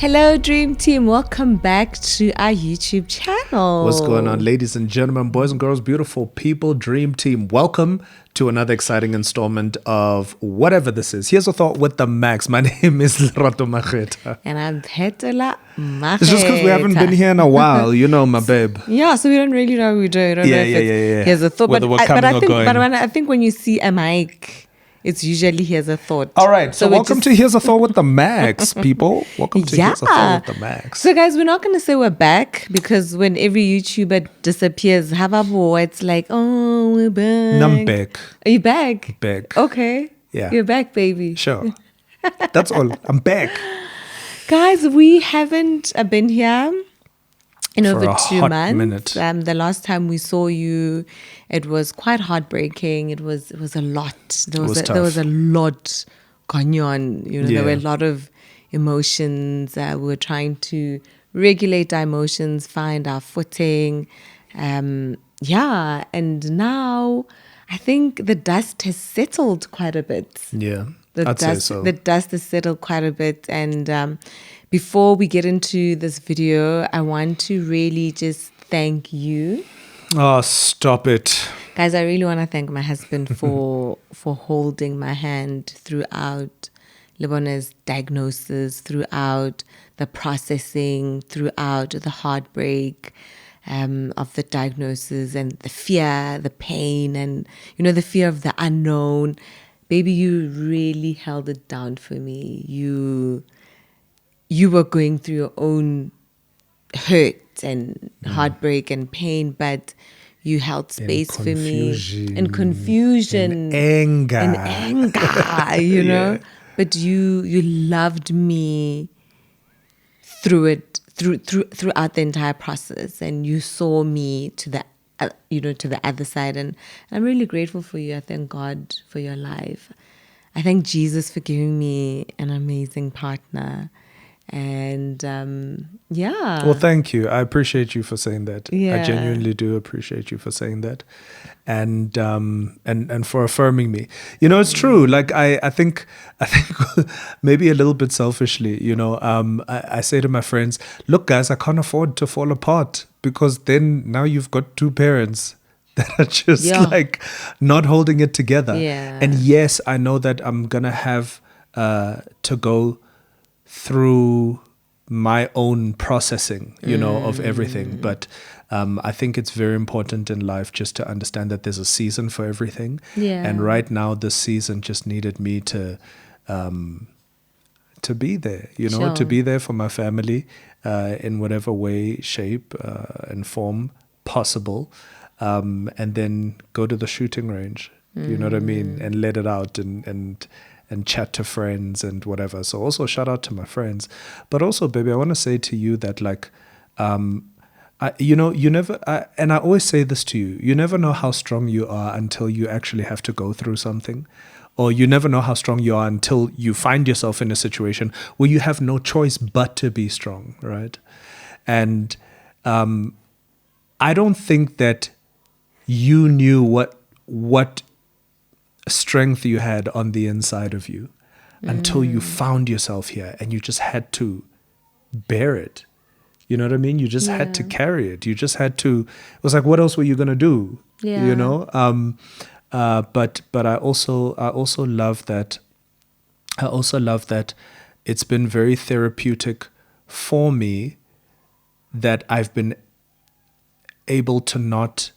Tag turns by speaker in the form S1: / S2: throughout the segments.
S1: Hello, Dream Team. Welcome back to our YouTube channel.
S2: What's going on, ladies and gentlemen, boys and girls, beautiful people, Dream Team? Welcome to another exciting installment of whatever this is. Here's a thought with the Max. My name is Lerato Mageta.
S1: And I'm Phetola Mageta.
S2: It's just because we haven't been here in a while, you know, my babe.
S1: Yeah, so we don't really know what we do. We don't know if it's here's a thought.
S2: Whether we're coming or going.
S1: But I think when you see a mic, it's usually here's a thought.
S2: All right, so welcome to Here's a Thought with the Max, people. Welcome to Here's a Thought with the Max.
S1: So guys, we're not going to say we're back because when every YouTuber disappears, it's like, oh, we're back.
S2: I'm back.
S1: Are you back?
S2: Back.
S1: Okay.
S2: Yeah.
S1: You're back, baby.
S2: Sure. That's all. I'm back.
S1: Guys, we haven't been here in
S2: For
S1: over
S2: a
S1: 2
S2: hot
S1: months.
S2: minute.
S1: The last time we saw you, it was quite heartbreaking. It was a lot. There was a lot going on. You know, there were a lot of emotions. We were trying to regulate our emotions, find our footing. And now I think the dust has settled quite a bit.
S2: Yeah,
S1: I'd say so. The dust has settled quite a bit. And before we get into this video, I want to really just thank you.
S2: Oh, stop it.
S1: Guys, I really want to thank my husband for holding my hand throughout Lebone's diagnosis, throughout the processing, throughout the heartbreak of the diagnosis and the fear, the pain, and, you know, the fear of the unknown. Baby, you really held it down for me. You were going through your own hurt and heartbreak and pain, but you held space for me in confusion,
S2: in anger,
S1: you know. But you loved me through it, throughout the entire process, and you saw me to the other side. And I'm really grateful for you. I thank God for your life. I thank Jesus for giving me an amazing partner. And
S2: Well, thank you. I appreciate you for saying that.
S1: Yeah.
S2: I genuinely do appreciate you for saying that, and for affirming me. You know, it's true. Like I think maybe a little bit selfishly, you know, I say to my friends, look, guys, I can't afford to fall apart, because then now you've got 2 parents that are just like not holding it together.
S1: Yeah.
S2: And yes, I know that I'm gonna have to go through my own processing, you know, of everything. But I think it's very important in life just to understand that there's a season for everything.
S1: Yeah.
S2: And right now, this season just needed me to be there, you know, to be there for my family in whatever way, shape, and form possible. And then go to the shooting range, you know what I mean? And let it out and chat to friends and whatever. So also shout out to my friends. But also, baby, I want to say to you that, like, you never, and I always say this to you, you never know how strong you are until you actually have to go through something. Or you never know how strong you are until you find yourself in a situation where you have no choice but to be strong, right? And I don't think that you knew what strength you had on the inside of you until you found yourself here, and you just had to bear it. You know what I mean? You just had to carry it. You just had to. It was like, what else were you gonna do?
S1: Yeah.
S2: You know. But I also love that. I also love that it's been very therapeutic for me that I've been able to not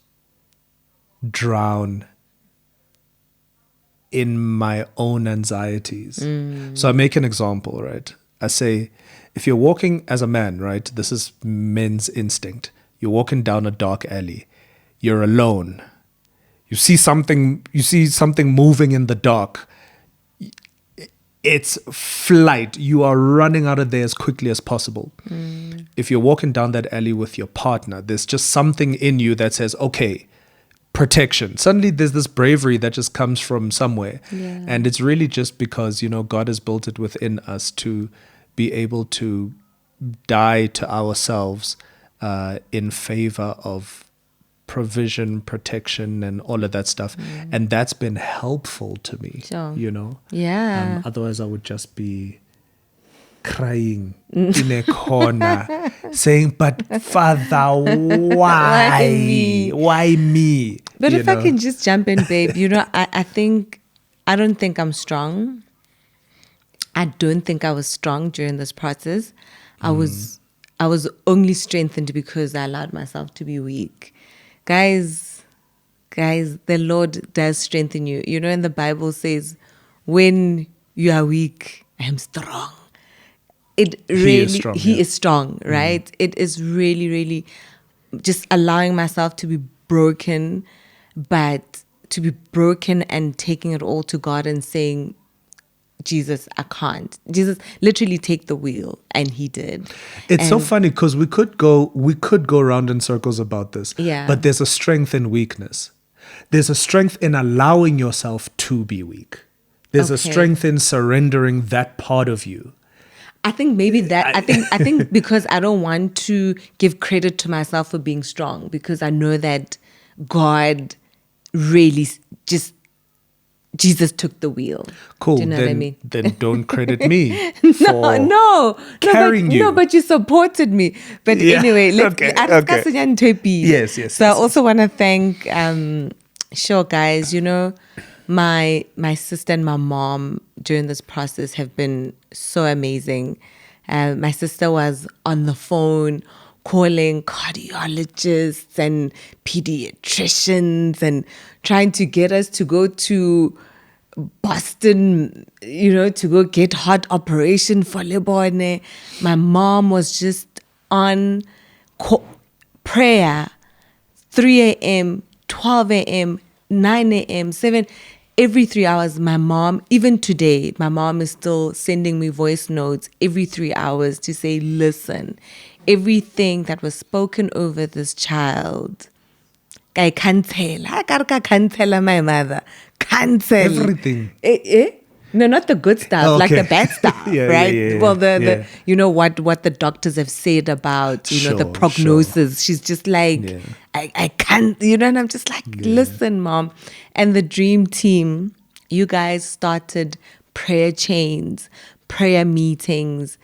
S2: drown in my own anxieties. So I make an example, right? I say, if you're walking as a man, right? This is men's instinct. You're walking down a dark alley. You're alone. You see something moving in the dark. It's flight. You are running out of there as quickly as possible. If you're walking down that alley with your partner, there's just something in you that says, okay, protection. Suddenly there's this bravery that just comes from somewhere.
S1: Yeah.
S2: And it's really just because, you know, God has built it within us to be able to die to ourselves in favor of provision, protection, and all of that stuff. And that's been helpful to me, you know?
S1: Yeah.
S2: Otherwise I would just be crying in a corner, saying, "But Father, why? Why me?"
S1: But if I can just jump in, babe, I don't think I'm strong. I don't think I was strong during this process. I was only strengthened because I allowed myself to be weak. Guys, the Lord does strengthen you. And the Bible says, when you are weak, I am strong. He is strong, right? It is really, really just allowing myself to be broken, but to be broken and taking it all to God and saying, Jesus, I can't. Jesus, literally take the wheel, and he did.
S2: It's so funny because we could go around in circles about this.
S1: Yeah.
S2: But there's a strength in weakness. There's a strength in allowing yourself to be weak. There's a strength in surrendering that part of you.
S1: I think maybe that I think because I don't want to give credit to myself for being strong, because I know that God really just Jesus took the wheel.
S2: Cool.
S1: Do you know what I mean?
S2: Then don't credit me
S1: no,
S2: carrying you.
S1: No, but you supported me. But anyway, let's discuss it.
S2: Yes.
S1: So I also want to thank, guys, my sister and my mom during this process have been so amazing. My sister was on the phone calling cardiologists and pediatricians and trying to get us to go to Boston, to go get heart operation for Lebone. My mom was just on prayer, 3 a.m., 12 a.m., 9 a.m., 7, every 3 hours. My mom, even today, my mom is still sending me voice notes every 3 hours to say, listen, everything that was spoken over this child, I cancel. I gotta cancel my mother. Cancel.
S2: Everything.
S1: No, not the good stuff, like the bad stuff, right?
S2: Yeah.
S1: Well, the what the doctors have said about, the prognosis. She's just like, I can't, and I'm just like, listen, Mom. And the dream team, you guys started prayer chains, prayer meetings,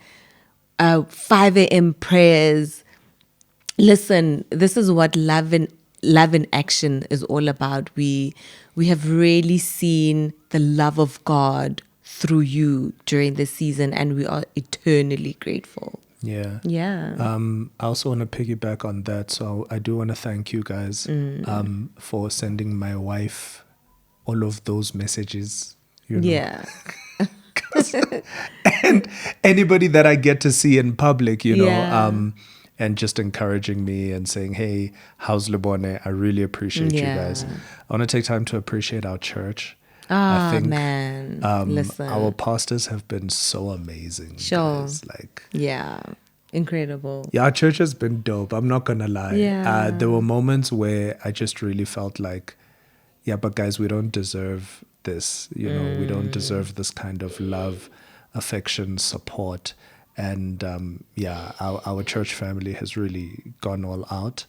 S1: 5 a.m. prayers. Listen, this is what love in action is all about. We have really seen the love of God through you during this season, and we are eternally grateful.
S2: Yeah. I also want to piggyback on that. So I do want to thank you guys for sending my wife all of those messages.
S1: Yeah.
S2: And anybody that I get to see in public, and just encouraging me and saying, hey, how's Lebone? I really appreciate you guys. I want to take time to appreciate our church. I think,
S1: man. Listen.
S2: Our pastors have been so amazing. Guys.
S1: Incredible.
S2: Yeah, our church has been dope. I'm not going to lie.
S1: Yeah.
S2: There were moments where I just really felt like, but guys, we don't deserve this. We don't deserve this kind of love, affection, support. And our church family has really gone all out,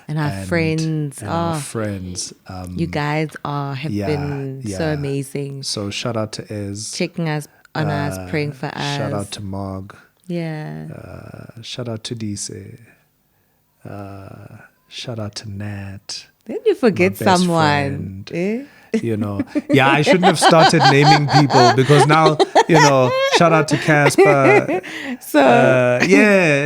S1: and our friends, you guys have been so amazing.
S2: So shout out to Ez,
S1: checking us on us, praying for us.
S2: Shout out to Mog. Shout out to Dise. Shout out to Nat.
S1: Did you forget someone?
S2: I shouldn't have started naming people, because now, shout out to Casper.
S1: So,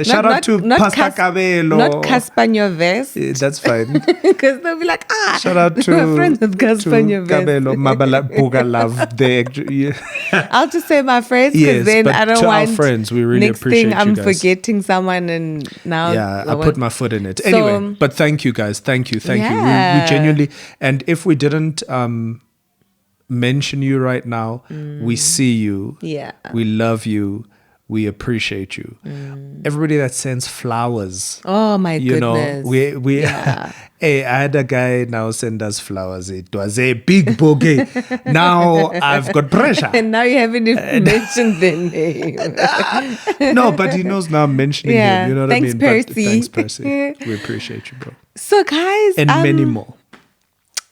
S2: shout out to Pastor Cabello.
S1: Not Casper in your vest.
S2: That's fine.
S1: Because they'll be like,
S2: shout out to
S1: we're friends with Casper in your vest.
S2: Cabello, Mabala Boga Love.
S1: I'll just say my friends, because then I don't want
S2: our friends, we really
S1: next
S2: appreciate
S1: thing I'm
S2: you guys.
S1: Forgetting someone, and now
S2: I put my foot in it. Anyway, but thank you guys. Thank you. We genuinely, and if we didn't mention you right now, we see you, we love you, we appreciate you. Everybody that sends flowers,
S1: oh my goodness,
S2: we hey, I had a guy now send us flowers. It was a big bouquet. Now I've got pressure,
S1: and now you haven't even mentioned the name.
S2: No, but he knows now I'm mentioning him, you know what I mean?
S1: Percy.
S2: Thanks Percy. We appreciate you, bro.
S1: So guys,
S2: and many more.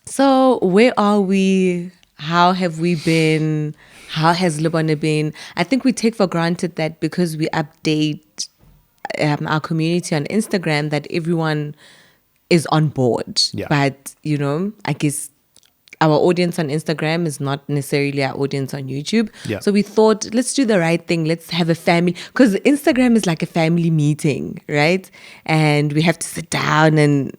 S1: So where are we? how have we been? How has Lebone been? I think we take for granted that because we update our community on Instagram that everyone is on board.
S2: Yeah.
S1: But, I guess our audience on Instagram is not necessarily our audience on YouTube.
S2: Yeah.
S1: So we thought, let's do the right thing. Let's have a family. Because Instagram is like a family meeting, right? And we have to sit down and,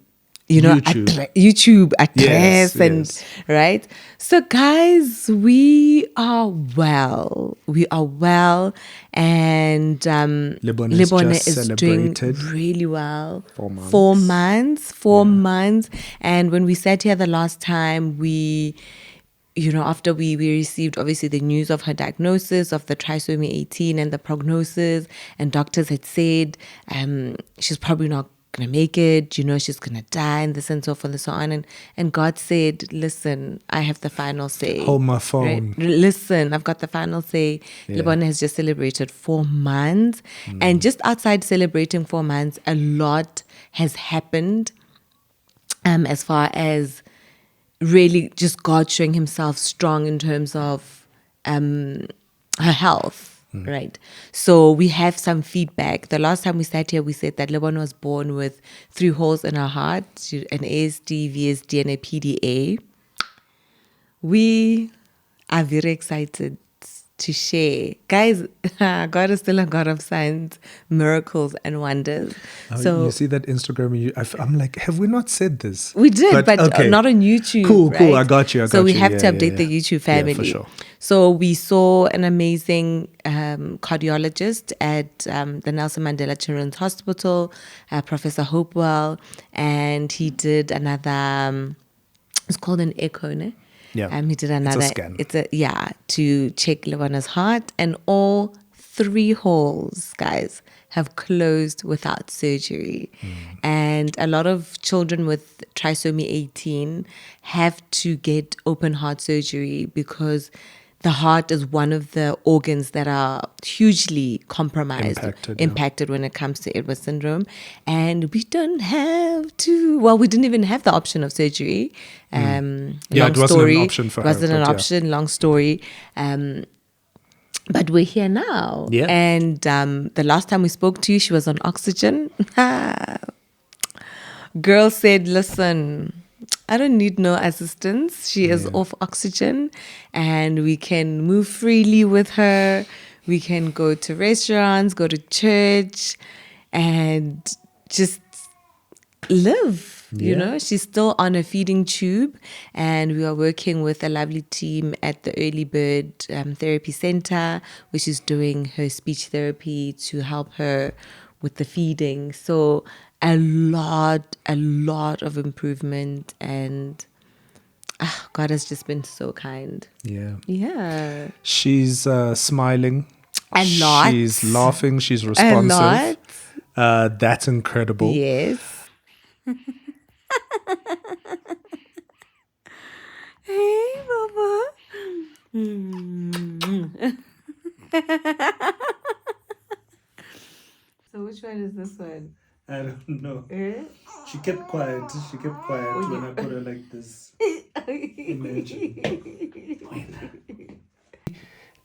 S1: YouTube address
S2: yes.
S1: right? So guys, we are well. We are well. And
S2: Lebone
S1: is doing really well.
S2: 4 months.
S1: 4 months. And when we sat here the last time, we after we received obviously the news of her diagnosis of the trisomy 18 and the prognosis, and doctors had said she's probably not going to make it, she's going to die, and this and so forth and so on. And God said, listen, I have the final say.
S2: Hold my phone.
S1: Right? Listen, I've got the final say. Yeah. Lebone has just celebrated 4 months. And just outside celebrating 4 months, a lot has happened as far as really just God showing himself strong in terms of her health. Right. So we have some feedback. The last time we sat here, we said that Lebone was born with 3 holes in her heart, an ASD, VSD, and a PDA. We are very excited to share. Guys, God is still a God of signs, miracles, and wonders. So
S2: you see that Instagram, I'm like, have we not said this?
S1: We did, but okay. Not on YouTube.
S2: Cool,
S1: right?
S2: I got you.
S1: So we have to update the YouTube family.
S2: Yeah, for sure.
S1: So we saw an amazing cardiologist at the Nelson Mandela Children's Hospital, Professor Hopewell, and he did another, it's called an echo, ne?
S2: Yeah.
S1: He did another.
S2: It's a scan.
S1: To check Lebone's heart, and all 3 holes, guys, have closed without surgery. And a lot of children with trisomy 18 have to get open heart surgery because the heart is one of the organs that are hugely compromised, impacted when it comes to Edwards syndrome. And we don't have to, we didn't even have the option of surgery.
S2: It wasn't an option for her.
S1: It wasn't an option, long story. But we're here now.
S2: Yeah.
S1: And the last time we spoke to you, she was on oxygen. Girl said, listen, I don't need no assistance. She is off oxygen and we can move freely with her. We can go to restaurants, go to church, and just live. She's still on a feeding tube, and we are working with a lovely team at the Early Bird Therapy Center, which is doing her speech therapy to help her with the feeding. So a lot of improvement, and God has just been so kind. Yeah.
S2: She's smiling
S1: a lot.
S2: She's laughing. She's responsive.
S1: A lot.
S2: That's incredible.
S1: Yes. Hey, Baba. So which one is this one?
S2: I don't know. She kept quiet. When I put her like this. Imagine.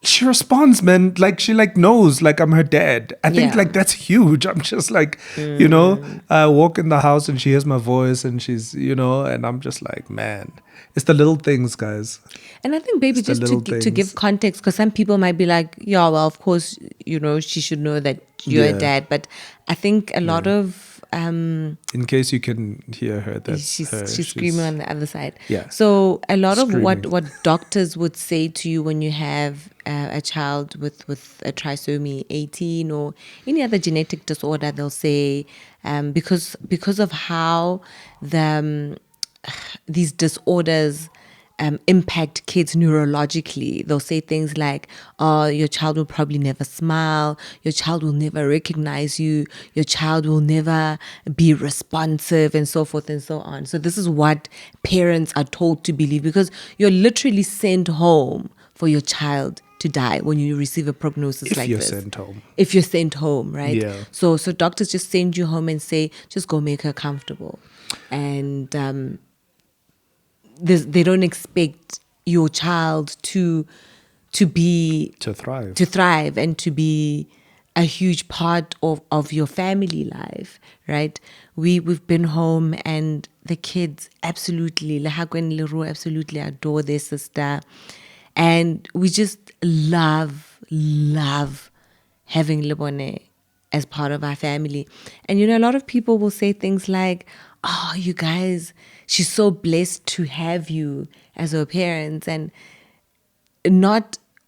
S2: She responds, man. Like she knows I'm her dad. I think that's huge. I'm just I walk in the house and she hears my voice and she's, and I'm just like, man, it's the little things, guys.
S1: And I think, baby, just to give context, because some people might be like, yeah, well, of course, she should know that you're a dad. But I think a lot of
S2: in case you can hear her, that's
S1: she's screaming on the other side.
S2: Yeah.
S1: So a lot of what doctors would say to you when you have a child with a trisomy 18 or any other genetic disorder, they'll say because of how these disorders impact kids neurologically. They'll say things like, oh, your child will probably never smile, your child will never recognize you, your child will never be responsive, and so forth and so on. So this is what parents are told to believe, because you're literally sent home for your child to die when you receive a prognosis like this. If you're sent home, right?
S2: Yeah.
S1: So doctors just send you home and say, just go make her comfortable. And they don't expect your child to thrive and to be a huge part of your family life, right? We've been home and the kids absolutely, Lehako and Leroux absolutely adore their sister. And we just love having Lebone as part of our family. And, a lot of people will say things like, oh, you guys, she's so blessed to have you as her parents. And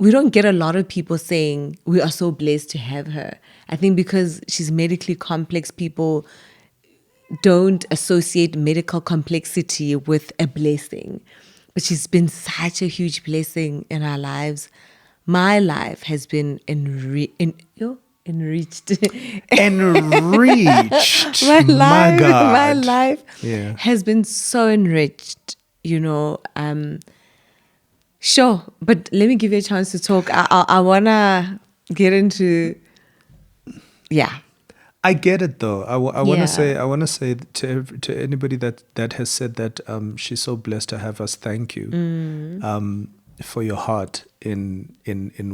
S1: we don't get a lot of people saying we are so blessed to have her. I think because she's medically complex, people don't associate medical complexity with a blessing. But she's been such a huge blessing in our lives. My life has been enriched.
S2: Enriched.
S1: My life
S2: Yeah.
S1: has been so enriched, Sure, but let me give you a chance to talk. I wanna get into, yeah.
S2: I get it though. I want
S1: Yeah.
S2: to say to anybody that has said that she's so blessed to have us. Thank you for your heart in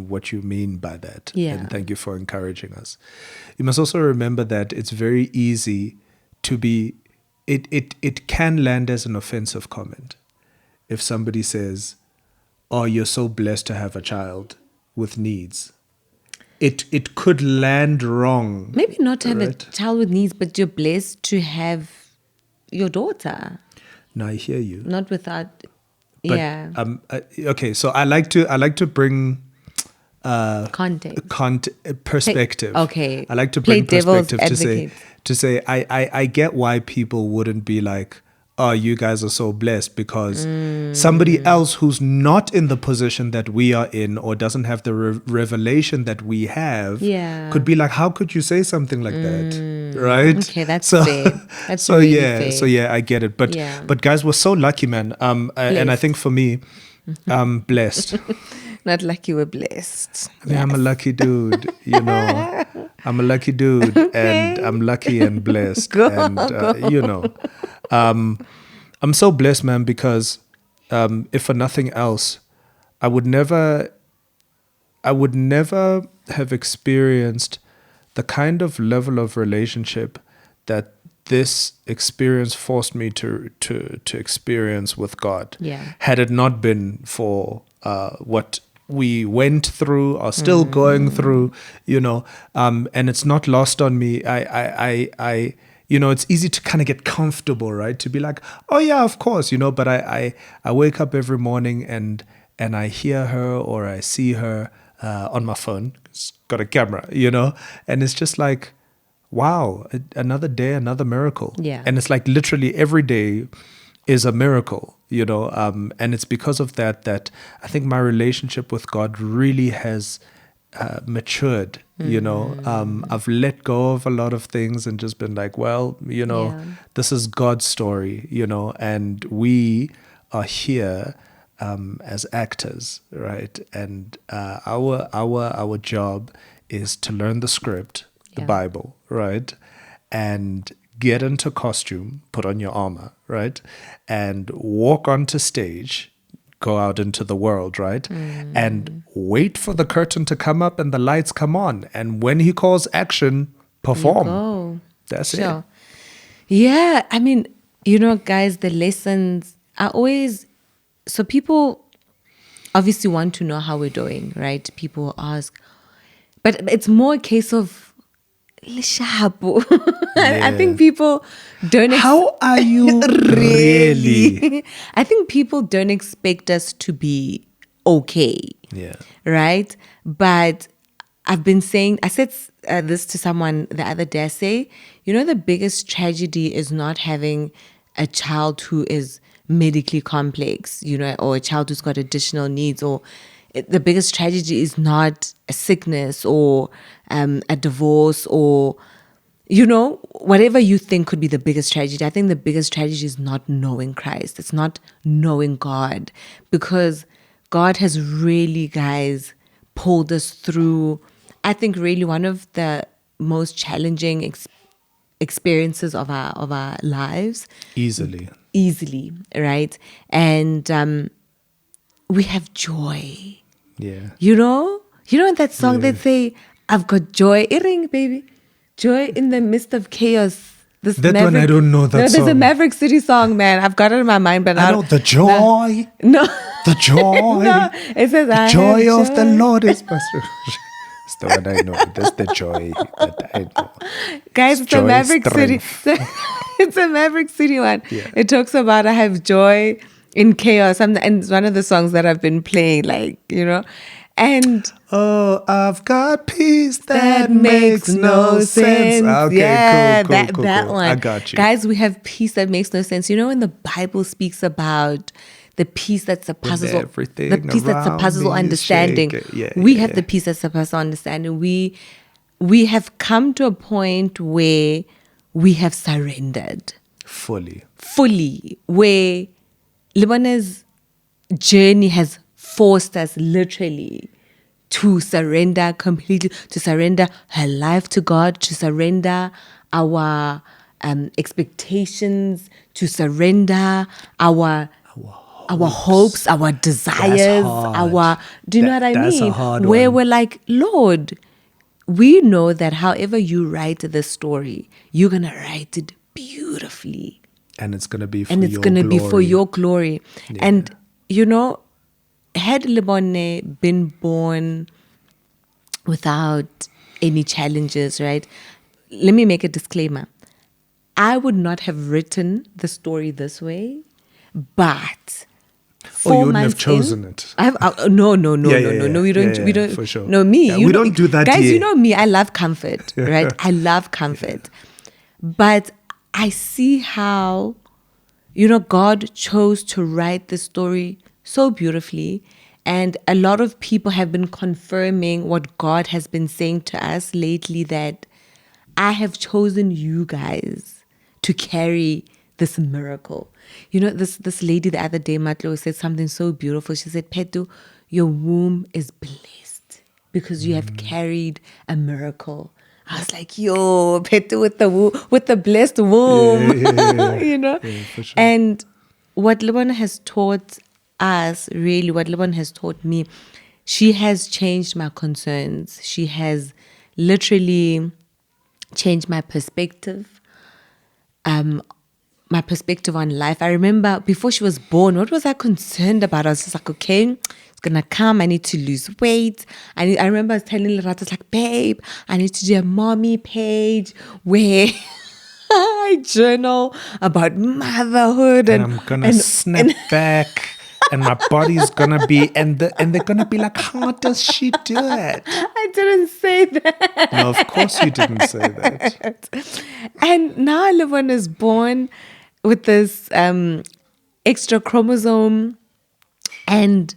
S2: what you mean by that,
S1: Yeah.
S2: and thank you for encouraging us. You must also remember that it's very easy to be. It can land as an offensive comment if somebody says, "Oh, you're so blessed to have a child with needs." It could land wrong.
S1: Maybe not to have a
S2: right?
S1: child with needs, but you're blessed to have your daughter.
S2: No, I hear you.
S1: Not without,
S2: But,
S1: yeah.
S2: Okay, so I like to bring
S1: Context.
S2: perspective.
S1: Okay.
S2: I like to
S1: Play
S2: bring
S1: devil's
S2: perspective
S1: advocate.
S2: to say I get why people wouldn't be like, oh, you guys are so blessed, because somebody else who's not in the position that we are in or doesn't have the revelation that we have could be like, how could you say something like that? Right?
S1: Okay, that's fair. That's
S2: so
S1: really
S2: yeah,
S1: fair.
S2: so yeah, I get it. But
S1: Yeah.
S2: but guys, we're so lucky, man. And I think for me, blessed.
S1: Not like you were blessed.
S2: I mean, I'm a lucky dude, I'm a lucky dude, and I'm lucky and blessed, I'm so blessed, man, because if for nothing else, I would never have experienced the kind of level of relationship that this experience forced me to experience with God.
S1: Yeah.
S2: Had it not been for what we went through, are still going through, and it's not lost on me. I it's easy to kind of get comfortable, right? To be like, oh yeah, of course, but I wake up every morning and I hear her or I see her on my phone. It's got a camera, and it's just like, wow, another day, another miracle.
S1: Yeah.
S2: And it's like literally every day is a miracle, and it's because of that I think my relationship with God really has matured. I've let go of a lot of things and just been like, well, this is God's story, and we are here as actors, right? And our job is to learn the script, the Bible, right? And get into costume, put on your armor, right? And walk onto stage, go out into the world, right? And wait for the curtain to come up and the lights come on. And when he calls action, perform.
S1: Oh,
S2: That's
S1: sure.
S2: it.
S1: Yeah, I mean, guys, the lessons are always, so people obviously want to know how we're doing, right? People ask, but it's more a case of Lishapo. I think people don't.
S2: How are you really?
S1: I think people don't expect us to be okay.
S2: Yeah.
S1: Right? But I said this to someone the other day. I say, the biggest tragedy is not having a child who is medically complex, or a child who's got additional needs, or the biggest tragedy is not a sickness or a divorce or, whatever you think could be the biggest tragedy. I think the biggest tragedy is not knowing Christ. It's not knowing God, because God has really, guys, pulled us through, I think, really one of the most challenging experiences of our lives.
S2: Easily,
S1: right? And we have joy.
S2: Yeah.
S1: You know in that song they say, I've got joy. Earring, baby. Joy in the midst of chaos.
S2: That one, I don't know that
S1: No, there's a
S2: song.
S1: Maverick City song, man. I've got it in my mind, but
S2: I know the joy.
S1: No.
S2: The joy.
S1: No, it says,
S2: the joy of the Lord is my strength. That's the one I know. That's the joy that I know.
S1: Guys, it's a
S2: Joy,
S1: Maverick City.
S2: strength.
S1: It's a Maverick City one.
S2: Yeah.
S1: It talks about I have joy in chaos. And it's one of the songs that I've been playing, like, And
S2: oh, I've got peace that makes no sense. Okay,
S1: yeah,
S2: cool.
S1: that one.
S2: I got you.
S1: Guys, we have peace that makes no sense. When the Bible speaks about the peace that surpasses all,
S2: everything
S1: the peace that
S2: around
S1: surpasses all
S2: me is
S1: understanding.
S2: shaking.
S1: We have the peace that surpasses all understanding. We have come to a point where we have surrendered
S2: Fully,
S1: where Lebone's journey has forced us literally to surrender completely, to surrender her life to God, to surrender our expectations, to surrender our hopes, our desires, do you know what I
S2: that's
S1: mean?
S2: a hard
S1: Where
S2: one.
S1: we're like, Lord, we know that however you write this story, you're going to write it beautifully.
S2: and it's gonna be for
S1: And it's
S2: your
S1: going to be
S2: glory.
S1: for your glory.
S2: Yeah.
S1: And, had Lebone been born without any challenges, right? Let me make a disclaimer. I would not have written the story this way, but
S2: you
S1: 4
S2: wouldn't have
S1: months
S2: chosen
S1: in,
S2: it.
S1: No.
S2: Yeah,
S1: We don't.
S2: yeah,
S1: We don't.
S2: for sure.
S1: No, me.
S2: Yeah, we don't do that
S1: guys.
S2: here.
S1: You know me. I love comfort, right? I love comfort, but I see how, God chose to write the story so beautifully. And a lot of people have been confirming what God has been saying to us lately, that I have chosen you guys to carry this miracle. This lady the other day, Matlo, said something so beautiful. She said, Petu, your womb is blessed because you have carried a miracle. I was like, yo, Petu with the blessed womb.
S2: Yeah, for sure.
S1: And what Lebone has taught us, really, what Lebone has taught me, she has changed my concerns. She has literally changed my perspective. My perspective on life. I remember before she was born, what was I concerned about? I was just like, okay, it's gonna come. I need to lose weight. I remember I was telling Lerato, it's like, babe, I need to do a mommy page where I journal about motherhood,
S2: and I'm gonna snap back. And my body's gonna be, and they're gonna be like, how does she do it?
S1: I didn't say that.
S2: No, of course you didn't say that.
S1: And now Lebone is born with this extra chromosome, and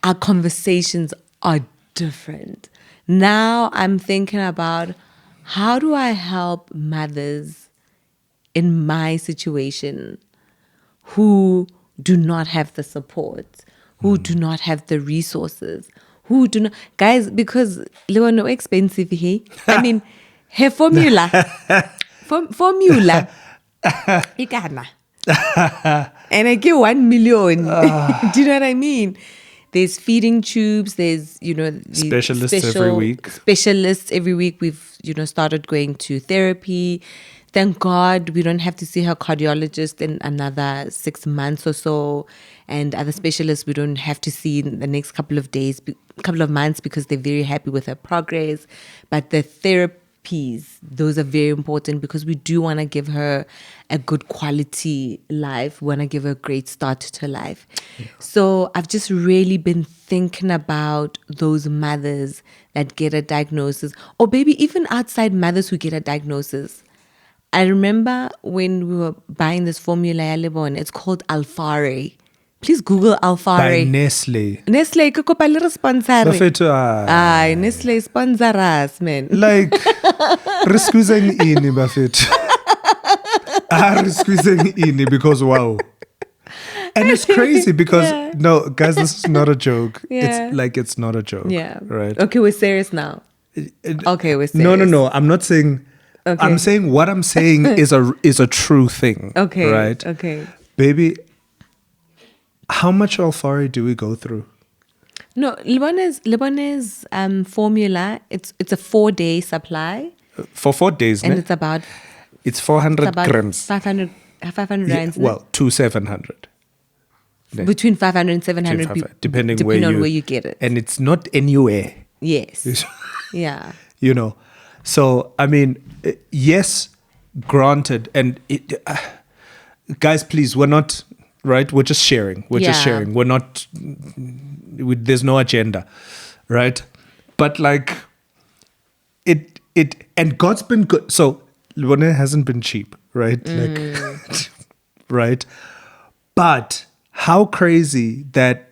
S1: our conversations are different. Now I'm thinking about, how do I help mothers in my situation who do not have the support, who do not have the resources, who do not, guys, because Lebone no expensive here. I mean, her formula, ikana, and I get 1 million. Do you know what I mean? There's feeding tubes. There's the
S2: Specialists every week.
S1: Specialists every week. We've started going to therapy. Thank God we don't have to see her cardiologist in another 6 months or so, and other specialists we don't have to see in the next couple of months, because they're very happy with her progress. But the therapies, those are very important, because we do want to give her a good quality life. We want to give her a great start to life. Yeah. So I've just really been thinking about those mothers that get a diagnosis, or maybe even outside mothers who get a diagnosis. I remember when we were buying this formula, it's called Fourie. Please Google Fourie.
S2: By Nestle.
S1: Nestle, kukopa little sponsor. Nestle sponsor us, man.
S2: Like, rescuing ini, Buffett. Rescuing ini, because wow. And it's crazy because, no, guys, this is not a joke.
S1: Yeah.
S2: It's not a joke.
S1: Yeah.
S2: Right?
S1: Okay, we're serious now. Okay, we're serious.
S2: No. I'm not saying... Okay. I'm saying what I'm saying is a true thing.
S1: Okay.
S2: Right?
S1: Okay.
S2: Baby, How much Fourie do we go through?
S1: No, Lebone's formula, it's a 4-day supply.
S2: For 4 days,
S1: And
S2: ne?
S1: it's
S2: 400
S1: about
S2: grams.
S1: 500 rands.
S2: Well, to 700. Ne?
S1: Between 500 and 700,
S2: depending
S1: on where you get it.
S2: And it's not anywhere.
S1: Yes. Yeah.
S2: You know, so I mean, yes, granted, and guys, please, we're not right. We're just sharing. Just sharing. We're not. There's no agenda, right? But like, and God's been good. So Lebone hasn't been cheap, right? Like, right? But how crazy that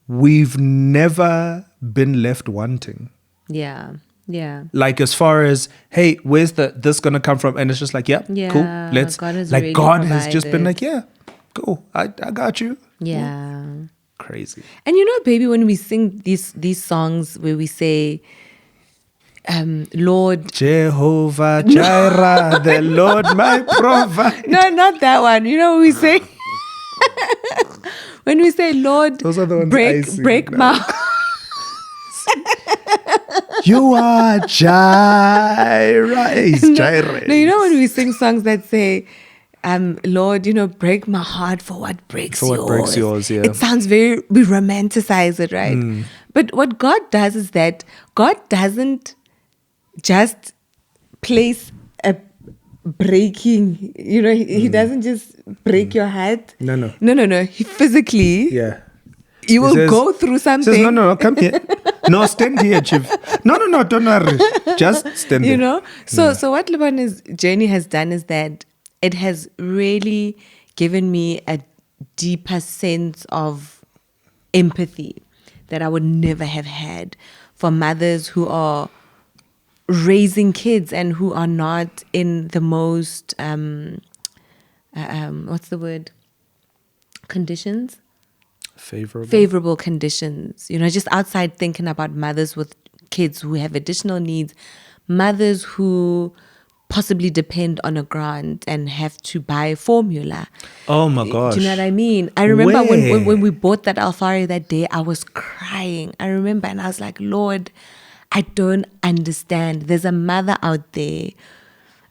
S2: we've never been left wanting.
S1: Yeah. Yeah.
S2: Like as far as, hey, where's this gonna come from? And it's just like, yeah, cool. Let's
S1: God has
S2: like
S1: really
S2: God has just been
S1: provided.
S2: like, yeah, cool. I got you.
S1: Yeah.
S2: Crazy.
S1: And you know, baby, when we sing these songs where we say, Lord,
S2: Jehovah Jireh, the Lord my provider.
S1: no, not that one. You know, we say when we say, Lord,
S2: Those are the ones I sing
S1: break
S2: now.
S1: my
S2: You are Jireh. It's Jireh.
S1: No, you know when we sing songs that say, Lord, you know, break my heart for what breaks yours.
S2: For what breaks yours, yeah.
S1: It sounds we romanticize it, right? But what God does is that God doesn't just place a breaking, you know, he doesn't just break your heart.
S2: No.
S1: He physically,
S2: Yeah.
S1: you will
S2: says-
S1: go through
S2: He
S1: something.
S2: says, no, come here. No, stand here, Chief. No, don't worry. Just stand there.
S1: You know, so what Lebone's journey has done is that it has really given me a deeper sense of empathy that I would never have had for mothers who are raising kids and who are not in the most what's the word, conditions, favorable conditions. You know, just outside thinking about mothers with kids who have additional needs, mothers who possibly depend on a grant and have to buy formula.
S2: Oh my gosh.
S1: Do you know what I mean? I remember
S2: Where?
S1: when we bought that Fourie that day, I was crying. I remember, and I was like, Lord, I don't understand. There's a mother out there.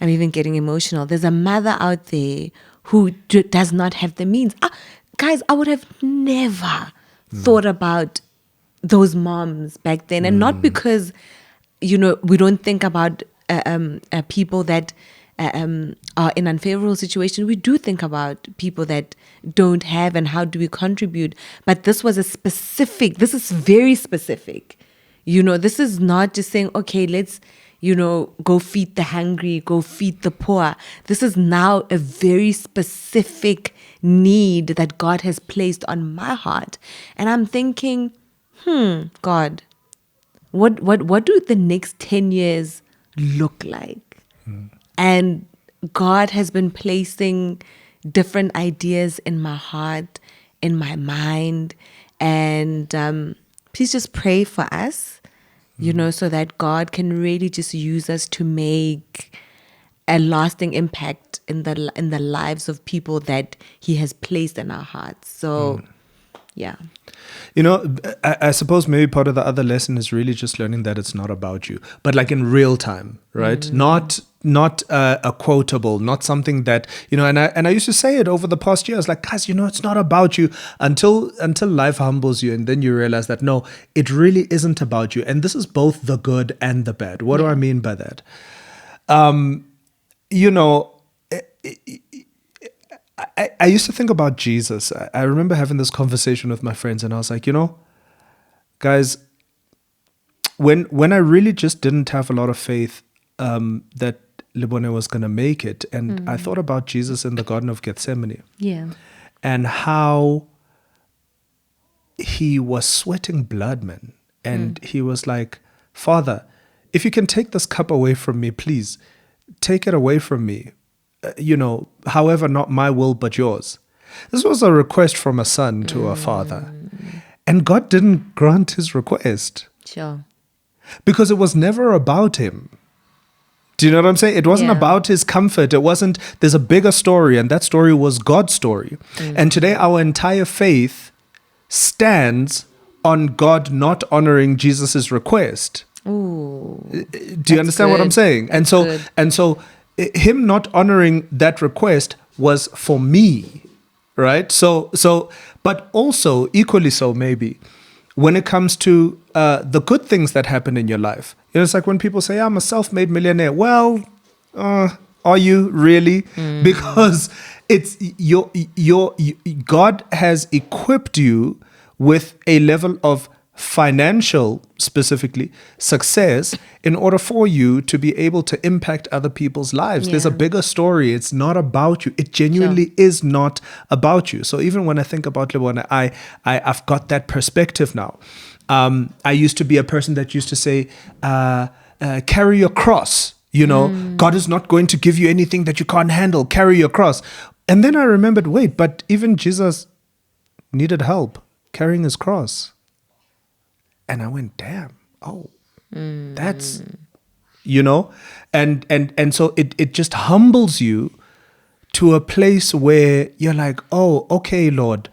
S1: I'm even getting emotional. There's a mother out there who does not have the means. Guys, I would have never thought about those moms back then. And not because, you know, we don't think about people that are in unfavorable situations. We do think about people that don't have and how do we contribute. But this is very specific. You know, this is not just saying, okay, let's, you know, go feed the hungry, go feed the poor. This is now a very specific need that God has placed on my heart. And I'm thinking, God, what do the next 10 years look like? And God has been placing different ideas in my heart, in my mind. And please just pray for us, you know, so that God can really just use us to make a lasting impact in the lives of people that He has placed in our hearts. So, yeah.
S2: You know, I suppose maybe part of the other lesson is really just learning that it's not about you, but like in real time, right? Not a quotable, not something that, you know, and I used to say it over the past years, like, guys, you know, it's not about you until life humbles you. And then you realize that, no, it really isn't about you. And this is both the good and the bad. What do I mean by that? You know, I used to think about Jesus. I remember having this conversation with my friends and I was like, you know, guys, when I really just didn't have a lot of faith that Lebone was going to make it, and I thought about Jesus in the Garden of Gethsemane.
S1: Yeah.
S2: And how he was sweating blood, man. And he was like, Father, if you can take this cup away from me, please take it away from me. You know, however, not my will, but yours. This was a request from a son to a father. And God didn't grant his request.
S1: Sure.
S2: Because it was never about him. Do you know what I'm saying? It wasn't
S1: Yeah.
S2: about his comfort. It wasn't, there's a bigger story, and that story was God's story. And today our entire faith stands on God not honoring Jesus's request.
S1: Ooh.
S2: Do you understand what I'm
S1: good.
S2: saying?
S1: That's good.
S2: And so him not honoring that request was for me, right? So but also equally so maybe when it comes to the good things that happen in your life. You know, it's like when people say, I'm a self-made millionaire. Well, are you really? Because it's God has equipped you with a level of financial, specifically, success in order for you to be able to impact other people's lives. There's a
S1: Yeah.
S2: bigger story. It's not about you. It genuinely is not about you. So even when I think about Lebone, I've got that perspective now. I used to be a person that used to say, carry your cross. You know, God is not going to give you anything that you can't handle. Carry your cross. And then I remembered, wait, but even Jesus needed help carrying his cross. And I went, damn, that's, you know, and so it just humbles you to a place where you're like, oh, okay, Lord,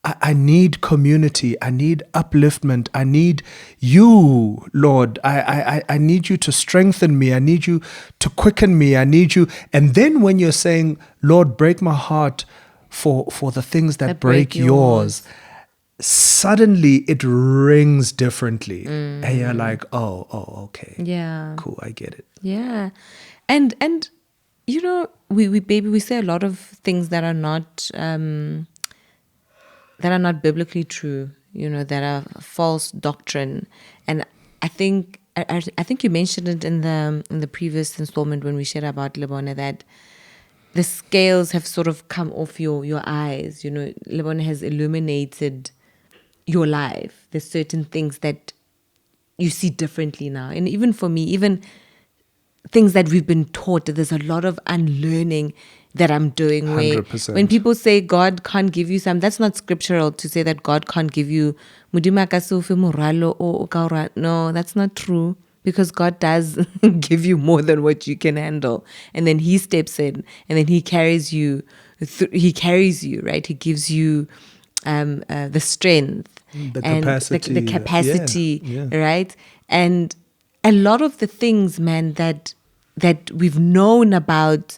S2: I need community. I need upliftment. I need you, Lord. I need you to strengthen me. I need you to quicken me. I need you. And then when you're saying, Lord, break my heart for the things that break yours, suddenly it rings differently. And you're like, oh, okay.
S1: Yeah.
S2: Cool, I get it.
S1: Yeah. And you know, we say a lot of things that are not biblically true, you know, that are false doctrine. And I think you mentioned it in the previous installment when we shared about Lebone, that the scales have sort of come off your eyes. You know, Lebone has illuminated your life. There's certain things that you see differently now. And even for me, even things that we've been taught, there's a lot of unlearning that I'm doing.
S2: 100%.
S1: When people say God can't give you some, that's not scriptural to say that God can't give you. No, that's not true. Because God does give you more than what you can handle. And then he steps in and then he carries you, right? He gives you the strength,
S2: The
S1: and
S2: capacity.
S1: the capacity,
S2: Yeah.
S1: right? And a lot of the things, man, that we've known about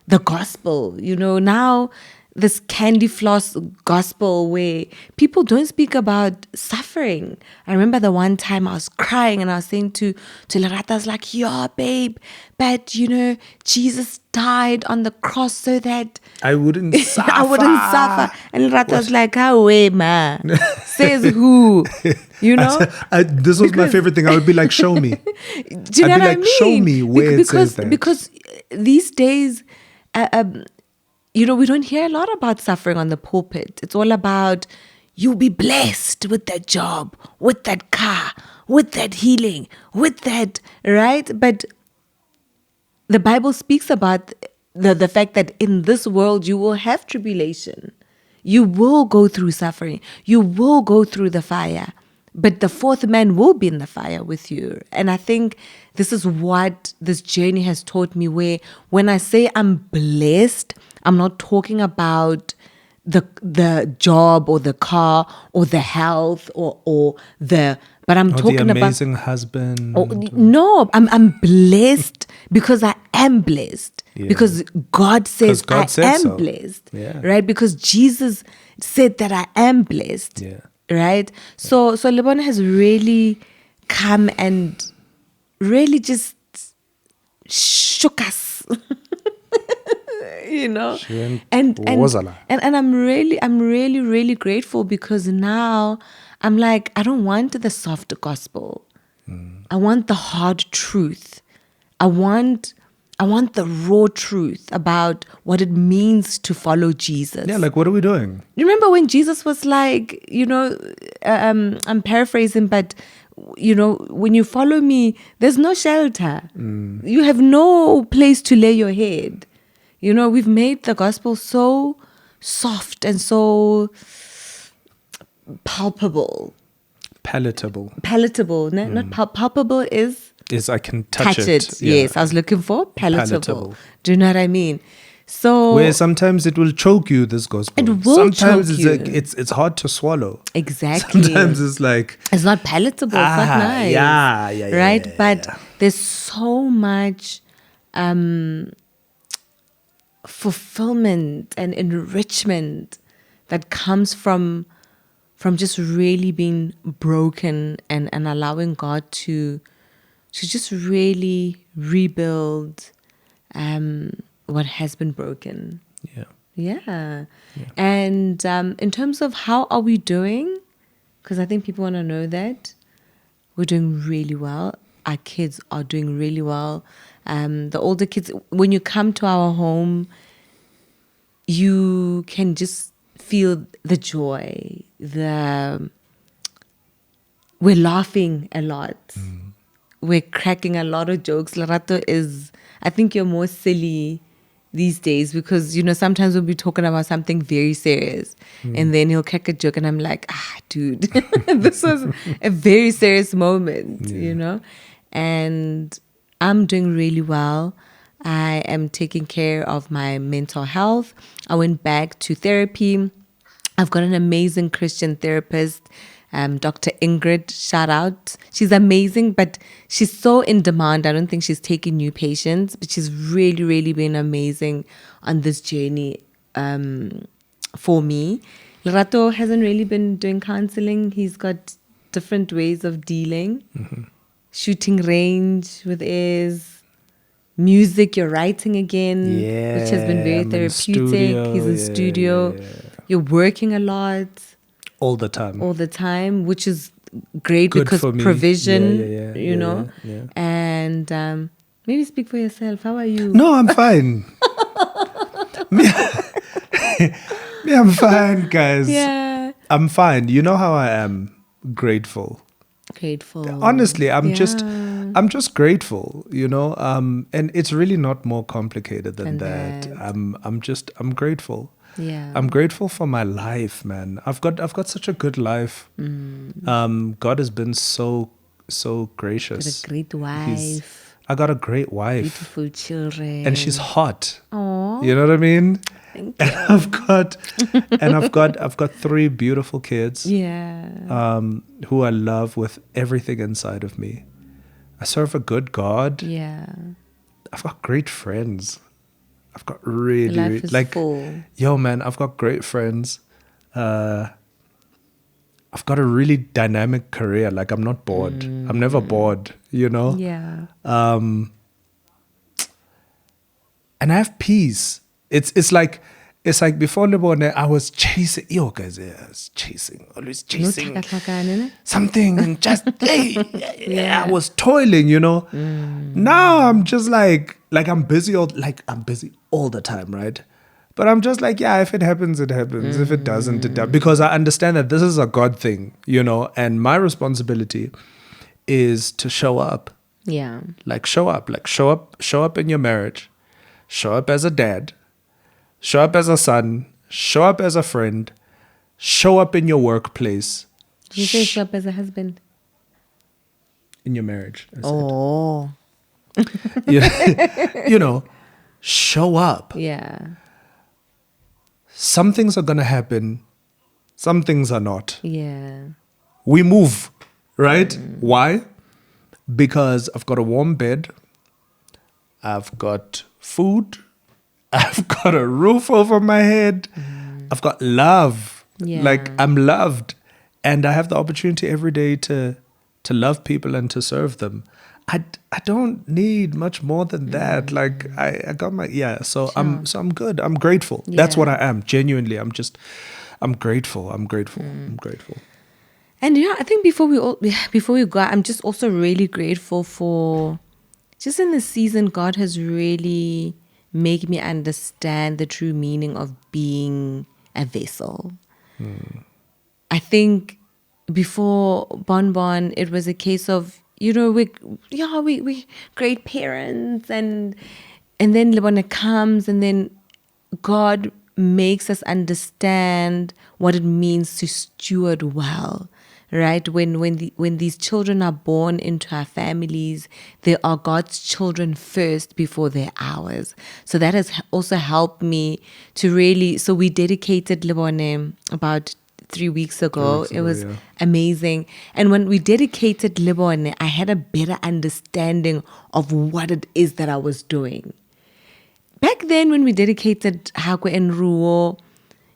S1: the gospel, you know, now this candy floss gospel where people don't speak about suffering. I remember the one time I was crying and I was saying to Lerata, I was like, yeah, babe, but you know, Jesus died on the cross so that
S2: I wouldn't suffer.
S1: I wouldn't suffer. And Lerata was like, how way, ma? Says who? You know?
S2: This was my favorite thing. I would be like, show me.
S1: Do you know what I mean?
S2: Show me where it says that.
S1: Because these days, you know, we don't hear a lot about suffering on the pulpit. It's all about you'll be blessed with that job, with that car, with that healing, with that, right? But the Bible speaks about the fact that in this world you will have tribulation. You will go through suffering. You will go through the fire. But the fourth man will be in the fire with you. And I think this is what this journey has taught me, where when I say I'm blessed, I'm not talking about the job or the car or the health or the, but I'm talking
S2: the
S1: about
S2: amazing husband.
S1: No, I'm blessed because I am blessed.
S2: Yeah.
S1: Because God says
S2: God
S1: I
S2: said
S1: am
S2: so.
S1: blessed.
S2: Yeah.
S1: Right? Because Jesus said that I am blessed.
S2: Yeah.
S1: Right? So Lebone has really come and really just shook us. You know, and I'm really grateful, because now I'm like, I don't want the soft gospel. I want the hard truth. I want the raw truth about what it means to follow Jesus.
S2: Yeah, like, what are we doing?
S1: You remember when Jesus was like, you know, I'm paraphrasing, but you know, when you follow me, there's no shelter. You have no place to lay your head. You know, we've made the gospel so soft and so palpable.
S2: Palatable.
S1: Palatable. Not palpable is
S2: Is I can touch it.
S1: Yes, I was looking for palatable.
S2: Palatable.
S1: Do you know what I mean? So
S2: where sometimes it will choke you, this gospel.
S1: It will
S2: sometimes
S1: choke
S2: it's
S1: you.
S2: like it's hard to swallow.
S1: Exactly.
S2: Sometimes it's like
S1: it's not palatable. It's not nice.
S2: Yeah,
S1: right?
S2: yeah,
S1: But
S2: yeah.
S1: there's so much fulfillment and enrichment that comes from just really being broken and allowing God to just really rebuild what has been broken.
S2: Yeah.
S1: Yeah. And in terms of how are we doing, because I think people want to know that, we're doing really well. Our kids are doing really well. The older kids, when you come to our home, you can just feel the joy. We're laughing a lot. We're cracking a lot of jokes. Lerato is, I think you're more silly these days because, sometimes we'll be talking about something very serious and then he'll crack a joke and I'm like, dude, this was a very serious moment, and I'm doing really well. I am taking care of my mental health. I went back to therapy. I've got an amazing Christian therapist, Dr. Ingrid, shout out. She's amazing, but she's so in demand. I don't think she's taking new patients, but she's really, really been amazing on this journey for me. Lerato hasn't really been doing counseling. He's got different ways of dealing. Shooting range with his music, you're writing again, which has been very
S2: I'm in
S1: therapeutic. He's in studio.
S2: yeah.
S1: You're working a lot.
S2: All the time.
S1: Which is great
S2: Good
S1: because
S2: for me.
S1: provision,
S2: Yeah.
S1: and maybe speak for yourself. How are you?
S2: No, I'm fine. me, I'm fine, guys.
S1: Yeah.
S2: I'm fine. You know how I am? Grateful. Honestly, I'm just grateful, and it's really not more complicated than that. I'm grateful.
S1: Yeah.
S2: I'm grateful for my life, man. I've got such a good life. God has been so gracious.
S1: Got a great wife.
S2: I got a great wife.
S1: Beautiful children.
S2: And she's hot.
S1: Aww.
S2: You know what I mean?
S1: Thank
S2: and
S1: you.
S2: I've got 3 beautiful kids.
S1: Yeah.
S2: Who I love with everything inside of me. I serve a good God.
S1: Yeah.
S2: I've got great friends. I've got really,
S1: Life is full.
S2: Yo, man, I've got great friends. I've got a really dynamic career. Like, I'm not bored. I'm never bored,
S1: Yeah.
S2: And I have peace. It's like before Lebone, I was chasing. Yo, guys, I was always chasing something, and just I was toiling, Now I'm just like I'm busy all the time, right? But I'm just like, if it happens, it happens. If it doesn't, it doesn't. Because I understand that this is a God thing, and my responsibility is to show up.
S1: Yeah.
S2: Show up in your marriage, show up as a dad, show up as a son, show up as a friend, show up in your workplace.
S1: Did you say show up as a husband?
S2: In your marriage. I said.
S1: Oh.
S2: Show up.
S1: Yeah.
S2: Some things are going to happen. Some things are not.
S1: Yeah.
S2: We move, right? Why? Because I've got a warm bed. I've got food. I've got a roof over my head. I've got love.
S1: Yeah.
S2: I'm loved. And I have the opportunity every day to love people and to serve them. I don't need much more than that. I got my so sure. I'm good. I'm grateful. Yeah. That's what I am. Genuinely, I'm grateful. I'm grateful.
S1: And I think before we go, I'm just also really grateful for just in this season, God has really made me understand the true meaning of being a vessel. I think before Bonbon, it was a case of, we great parents and then Lebone comes and then God makes us understand what it means to steward well, right? When these children are born into our families, they are God's children first before they're ours. So that has also helped me to really. So we dedicated Lebone about 3 weeks ago. It was amazing. And when we dedicated Lebone, I had a better understanding of what it is that I was doing. Back then, when we dedicated Hakwe and Ruo,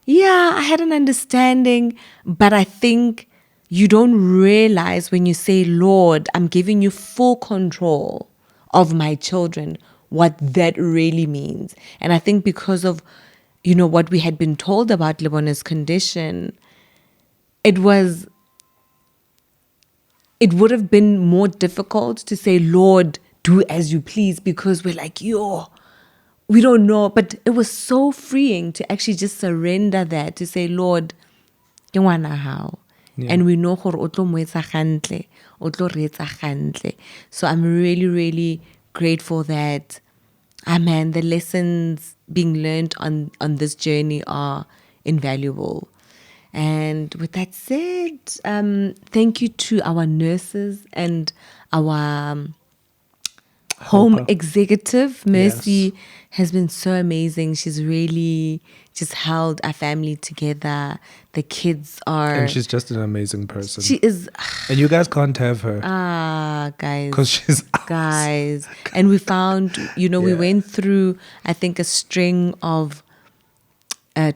S1: I had an understanding, but I think you don't realize when you say, Lord, I'm giving you full control of my children, what that really means. And I think because of, what we had been told about Lebone's condition, it would have been more difficult to say, Lord, do as you please, because we're like, we don't know. But it was so freeing to actually just surrender that, to say, Lord, ke ngwana hao. And we know gore o tlo mo etsa gantle, o tlo re etsa gantle. So I'm really, really grateful that, the lessons being learned on this journey are invaluable. And with that said, thank you to our nurses and our home executive. Mercy has been so amazing. She's really just held our family together. The kids are...
S2: And she's just an amazing person.
S1: She is...
S2: And you guys can't have her.
S1: Guys.
S2: Because she's...
S1: Guys. And we found, we went through, I think, a string of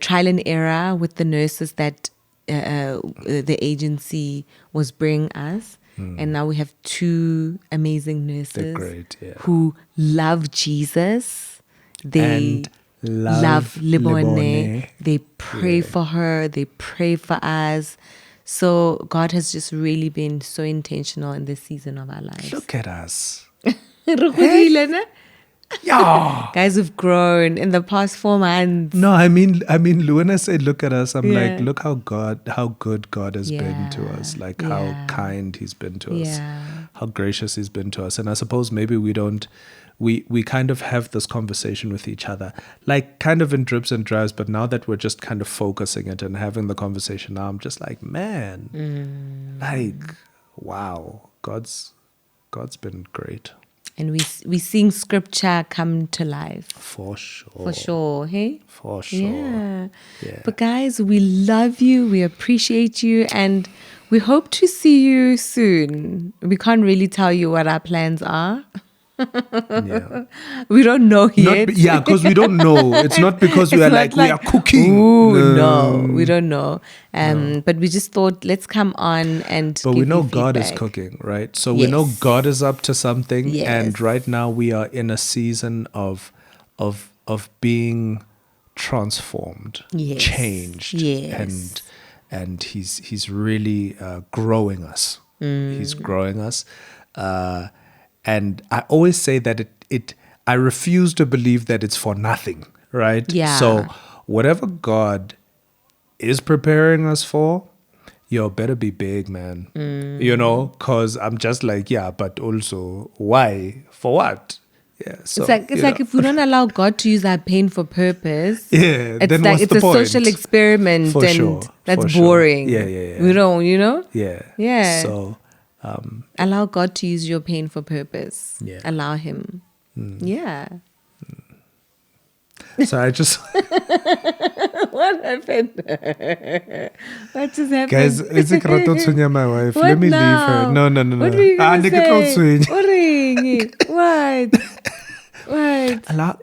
S1: trial and error with the nurses that the agency was bringing us. And now we have 2 amazing nurses.
S2: They're great,
S1: who love Jesus. They love Lebone. They pray for her. They pray for us. So God has just really been so intentional in this season of our lives.
S2: Look at us.
S1: Hey.
S2: Yeah.
S1: Guys, we've grown in the past 4 months.
S2: No, I mean, when I say look at us, I'm like, look how good God has been to us, like how kind He's been to us, how gracious He's been to us. And I suppose maybe we kind of have this conversation with each other, like kind of in drips and drabs, but now that we're just kind of focusing it and having the conversation now, I'm just like, man, like, wow, God's been great.
S1: And we seeing scripture come to life.
S2: For sure.
S1: For sure, hey?
S2: For sure.
S1: Yeah. But guys, we love you. We appreciate you. And we hope to see you soon. We can't really tell you what our plans are. We don't know yet.
S2: Because we don't know. It's not because we are like, we are cooking.
S1: Ooh, no, we don't know. But we just thought, let's come on and
S2: But we know God is cooking, right? So we know God is up to something.
S1: Yes.
S2: And right now we are in a season of being transformed, changed.
S1: Yes.
S2: And he's really growing us. He's growing us. And I always say that I refuse to believe that it's for nothing, right?
S1: Yeah.
S2: So whatever God is preparing us for, better be big, man. Because I'm just like, but also, why? For what? Yeah. So,
S1: it's like if we don't allow God to use our pain for purpose,
S2: then
S1: like
S2: what's
S1: it's
S2: the
S1: a
S2: point?
S1: social experiment,
S2: For
S1: and
S2: sure.
S1: that's
S2: For
S1: boring.
S2: Sure. Yeah.
S1: We don't,
S2: Yeah. So
S1: allow God to use your pain for purpose.
S2: Yeah.
S1: Allow Him. Yeah.
S2: So I just
S1: What happened? What just happened?
S2: guys, it's a to my wife.
S1: What
S2: Let me
S1: now?
S2: leave her. No.
S1: What were you gonna say?
S2: What?
S1: What?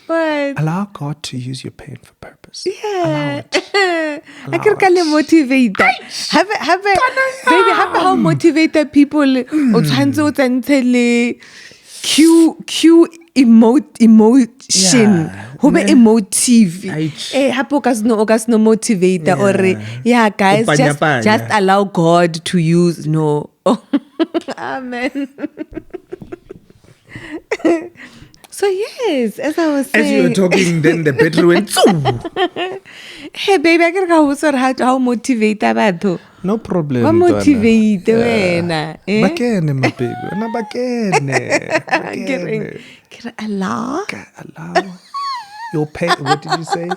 S1: What?
S2: Allow God to use your pain for purpose.
S1: Yeah. I
S2: Allow
S1: can call him motivator. Have how motivated people o tshwantse o tsantse cue emotion. Ho be emotive. Hape o ka se no motivator or guys, just allow God to use. No. Amen. So yes, as I was saying,
S2: as you were talking, then the battery went.
S1: Hey baby, I can how motivate batho.
S2: No problem.
S1: What motivate wena?
S2: Bakene my baby. Na bakene.
S1: Allow
S2: your pain. What did you say?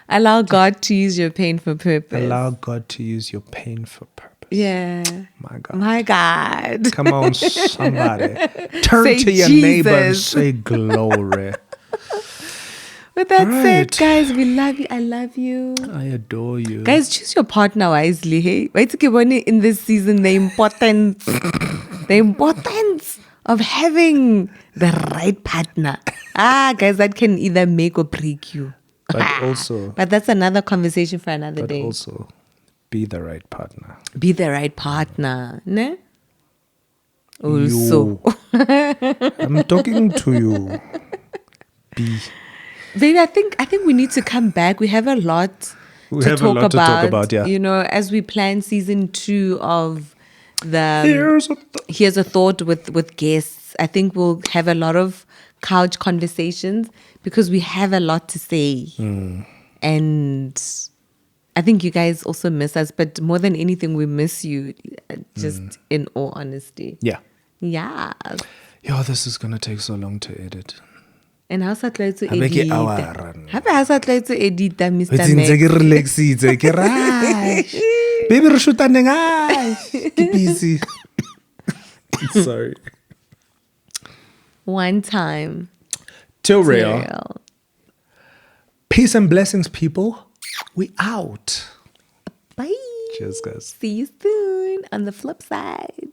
S1: Allow God to use your pain for purpose.
S2: Allow God to use your pain for purpose.
S1: Yeah.
S2: My God.
S1: My God.
S2: Come on, somebody. Turn
S1: Say
S2: to your
S1: Jesus.
S2: neighbor and say glory.
S1: With that
S2: Right.
S1: said, guys, we love you. I love you.
S2: I adore you.
S1: Guys, choose your partner wisely, hey? Wait to give in this season the importance of having the right partner. Guys, that can either make or break you. But that's another conversation for another day.
S2: But also, be the right partner.
S1: Be the right partner, ne? Also.
S2: I'm talking to you. Be.
S1: Baby, I think we need to come back. We have a lot to talk about.
S2: Yeah.
S1: You know, as we plan season 2 of the Here's a Thought with guests. I think we'll have a lot of couch conversations because we have a lot to say. And I think you guys also miss us, but more than anything, we miss you. Just in all honesty.
S2: Yeah.
S1: Yeah.
S2: Yo, this is gonna take so long to edit.
S1: And how sa tla to
S2: Habeke
S1: edit?
S2: hour run.
S1: Hape ha sa tla to edit Mr.
S2: It's ntse ke relaxitse ke rush. Baby re shootane ke busy. Sorry.
S1: One time.
S2: Till real. Peace and blessings, people. We out.
S1: Bye.
S2: Cheers, guys.
S1: See you soon on the flip side.